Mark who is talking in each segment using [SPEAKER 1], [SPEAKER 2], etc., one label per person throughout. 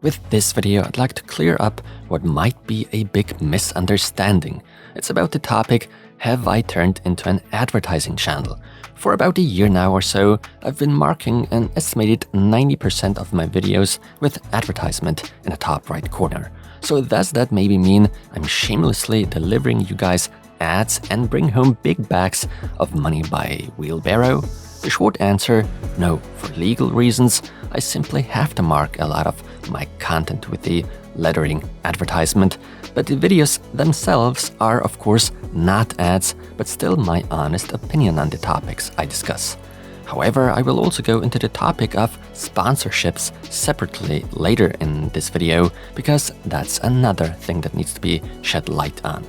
[SPEAKER 1] With this video, I'd like to clear up what might be a big misunderstanding. It's about the topic, have I turned into an advertising channel? For about a year now or so, I've been marking an estimated 90% of my videos with advertisement in the top right corner. So does that maybe mean I'm shamelessly delivering you guys ads and bring home big bags of money by wheelbarrow? The short answer, no. For legal reasons, I simply have to mark a lot of my content with the lettering advertisement, but the videos themselves are of course not ads, but still my honest opinion on the topics I discuss. However, I will also go into the topic of sponsorships separately later in this video, because that's another thing that needs to be shed light on.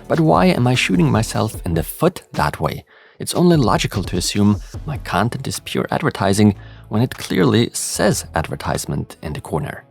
[SPEAKER 1] But why am I shooting myself in the foot that way? It's only logical to assume my content is pure advertising when it clearly says advertisement in the corner.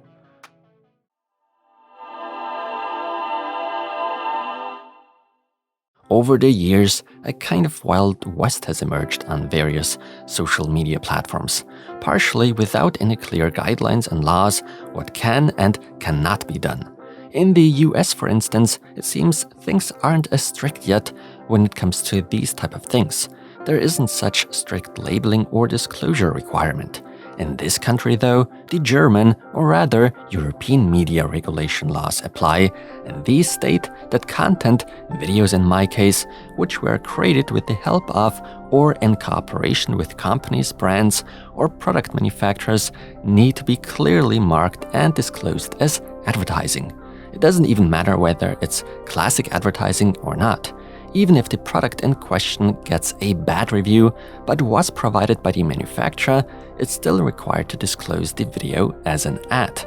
[SPEAKER 1] Over the years, a kind of Wild West has emerged on various social media platforms, partially without any clear guidelines and laws what can and cannot be done. In the US, for instance, it seems things aren't as strict yet when it comes to these type of things. There isn't such strict labeling or disclosure requirement. In this country though, the German, or rather European media regulation laws apply, and these state that content, videos in my case, which were created with the help of or in cooperation with companies, brands, or product manufacturers, need to be clearly marked and disclosed as advertising. It doesn't even matter whether it's classic advertising or not. Even if the product in question gets a bad review but was provided by the manufacturer, it's still required to disclose the video as an ad.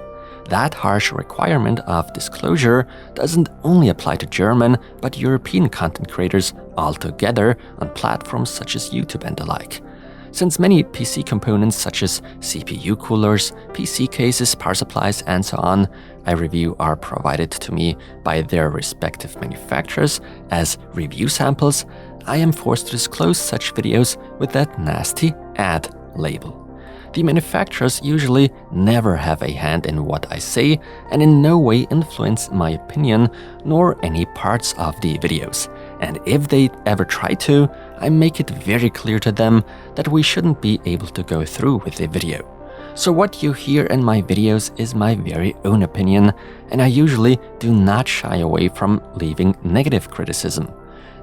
[SPEAKER 1] That harsh requirement of disclosure doesn't only apply to German but European content creators altogether on platforms such as YouTube and the like. Since many PC components such as CPU coolers, PC cases, power supplies, and so on, I review are provided to me by their respective manufacturers as review samples, I am forced to disclose such videos with that nasty ad label. The manufacturers usually never have a hand in what I say and in no way influence my opinion nor any parts of the videos. And if they ever try to, I make it very clear to them that we shouldn't be able to go through with the video. So what you hear in my videos is my very own opinion, and I usually do not shy away from leaving negative criticism.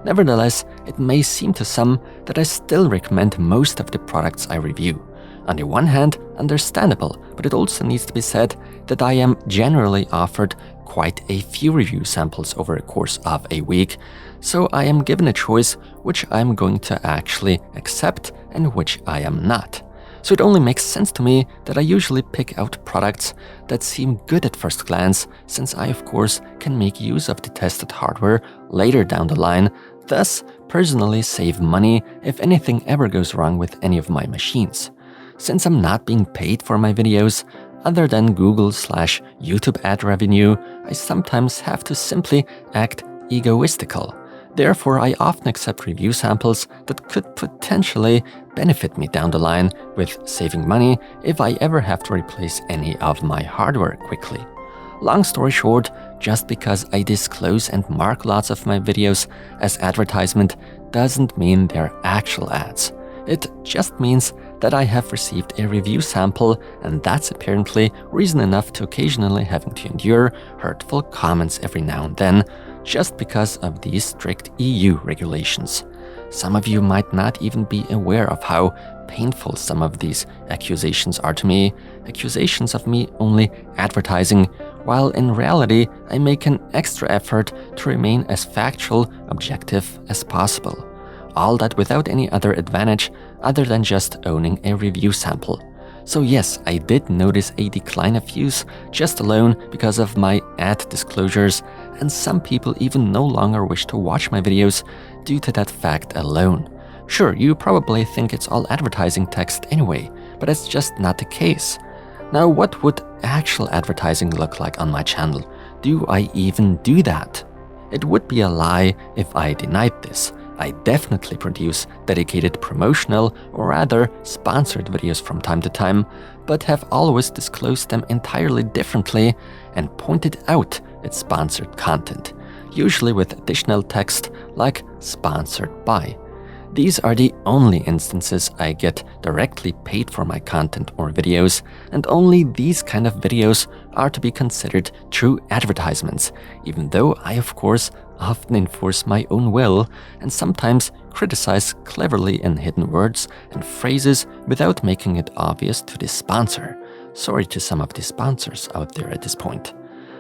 [SPEAKER 1] Nevertheless, it may seem to some that I still recommend most of the products I review. On the one hand, understandable, but it also needs to be said that I am generally offered quite a few review samples over a course of a week, so I am given a choice which I am going to actually accept and which I am not. So it only makes sense to me that I usually pick out products that seem good at first glance, since I of course can make use of the tested hardware later down the line, thus personally save money if anything ever goes wrong with any of my machines. Since I'm not being paid for my videos, other than Google/YouTube ad revenue, I sometimes have to simply act egoistical. Therefore, I often accept review samples that could potentially benefit me down the line with saving money if I ever have to replace any of my hardware quickly. Long story short, just because I disclose and mark lots of my videos as advertisement doesn't mean they're actual ads. It just means that I have received a review sample, and that's apparently reason enough to occasionally having to endure hurtful comments every now and then, just because of these strict EU regulations. Some of you might not even be aware of how painful some of these accusations are to me, accusations of me only advertising, while in reality I make an extra effort to remain as factual, objective as possible. All that without any other advantage other than just owning a review sample. So yes, I did notice a decline of views just alone because of my ad disclosures, and some people even no longer wish to watch my videos due to that fact alone. Sure, you probably think it's all advertising text anyway, but it's just not the case. Now, what would actual advertising look like on my channel? Do I even do that? It would be a lie if I denied this. I definitely produce dedicated promotional or rather sponsored videos from time to time, but have always disclosed them entirely differently and pointed out its sponsored content, usually with additional text like sponsored by. These are the only instances I get directly paid for my content or videos, and only these kind of videos are to be considered true advertisements, even though I of course often enforce my own will and sometimes criticize cleverly in hidden words and phrases without making it obvious to the sponsor. Sorry to some of the sponsors out there at this point.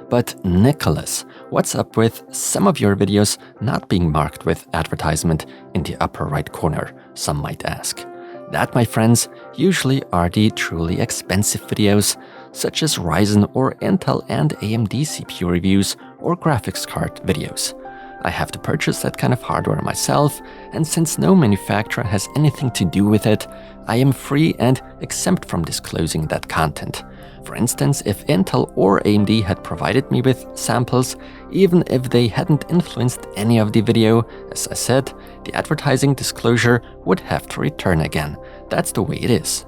[SPEAKER 1] But Nicholas, what's up with some of your videos not being marked with advertisement in the upper right corner, some might ask. That, my friends, usually are the truly expensive videos, such as Ryzen or Intel and AMD CPU reviews or graphics card videos. I have to purchase that kind of hardware myself, and since no manufacturer has anything to do with it, I am free and exempt from disclosing that content. For instance, if Intel or AMD had provided me with samples, even if they hadn't influenced any of the video, as I said, the advertising disclosure would have to return again. That's the way it is.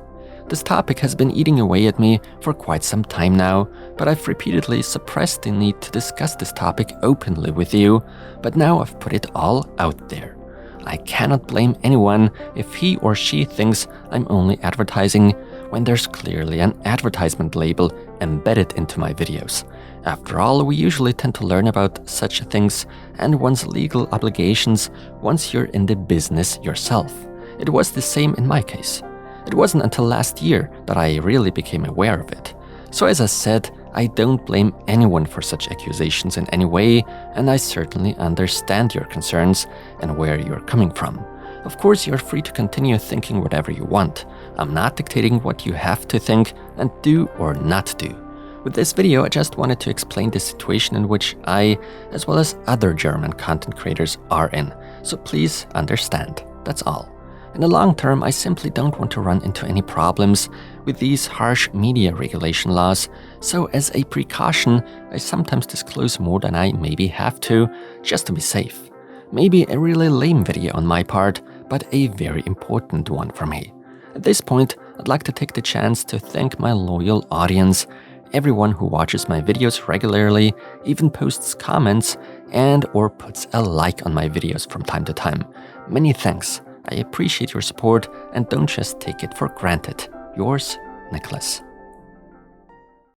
[SPEAKER 1] This topic has been eating away at me for quite some time now, but I've repeatedly suppressed the need to discuss this topic openly with you, but now I've put it all out there. I cannot blame anyone if he or she thinks I'm only advertising when there's clearly an advertisement label embedded into my videos. After all, we usually tend to learn about such things and one's legal obligations once you're in the business yourself. It was the same in my case. It wasn't until last year that I really became aware of it. So as I said, I don't blame anyone for such accusations in any way, and I certainly understand your concerns and where you're coming from. Of course, you're free to continue thinking whatever you want. I'm not dictating what you have to think and do or not do. With this video, I just wanted to explain the situation in which I, as well as other German content creators, are in. So please understand. That's all. In the long term, I simply don't want to run into any problems with these harsh media regulation laws, so as a precaution, I sometimes disclose more than I maybe have to, just to be safe. Maybe a really lame video on my part, but a very important one for me. At this point, I'd like to take the chance to thank my loyal audience, everyone who watches my videos regularly, even posts comments, and or puts a like on my videos from time to time. Many thanks. I appreciate your support and don't just take it for granted. Yours, Nicholas.